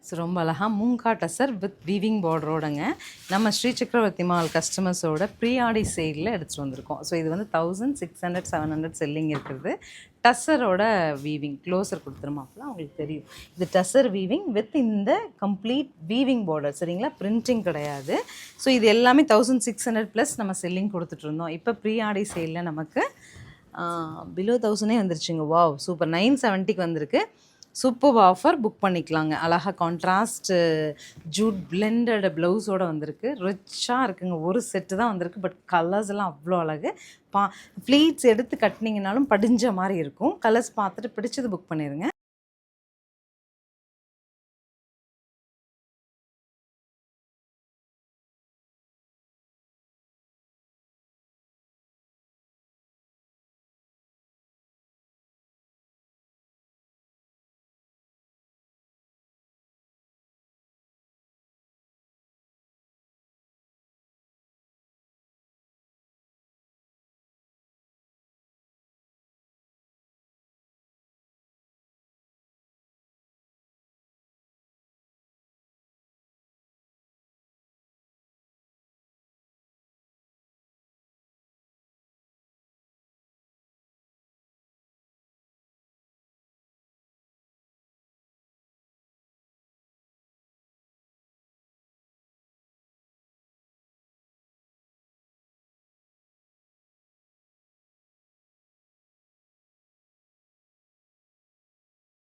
So ரொம்ப அழகாக moonga tussar with weaving பார்டரோடங்க நம்ம ஸ்ரீ சக்கரவர்த்தி மால் கஸ்டமர்ஸோட ப்ரீ ஆடி சேலில் எடுத்துகிட்டு வந்திருக்கோம். ஸோ இது வந்து 1600 700 செல்லிங் இருக்கிறது. டசரோட வீவிங் க்ளோஸர் கொடுத்துருமாப்பில் அவங்களுக்கு தெரியும். இது டசர் வீவிங் வித் இந்த கம்ப்ளீட் வீவிங் பார்டர், சரிங்களா? பிரிண்டிங் கிடையாது. ஸோ இது எல்லாமே 1600 ப்ளஸ் நம்ம செல்லிங் கொடுத்துட்ருந்தோம். இப்போ ப்ரீ ஆடி சேலில் நமக்கு பிலோ 1000 வந்துருச்சுங்க. Wow, super. 970க்கு வந்திருக்கு. சூப்பர் ஆஃபர், புக் பண்ணிக்கலாங்க. அழகாக கான்ட்ராஸ்ட் ஜூட் பிளெண்டட் ப்ளவுஸோடு வந்திருக்கு. ரிச்சாக இருக்குங்க. ஒரு செட்டு தான் வந்திருக்கு, பட் கலர்ஸ் எல்லாம் அவ்வளோ அழகு. ப்ளீட்ஸ் எடுத்து கட்டினீங்கனாலும் படிஞ்ச மாதிரி இருக்கும். கலர்ஸ் பார்த்துட்டு பிடிச்சது புக் பண்ணிடுங்க.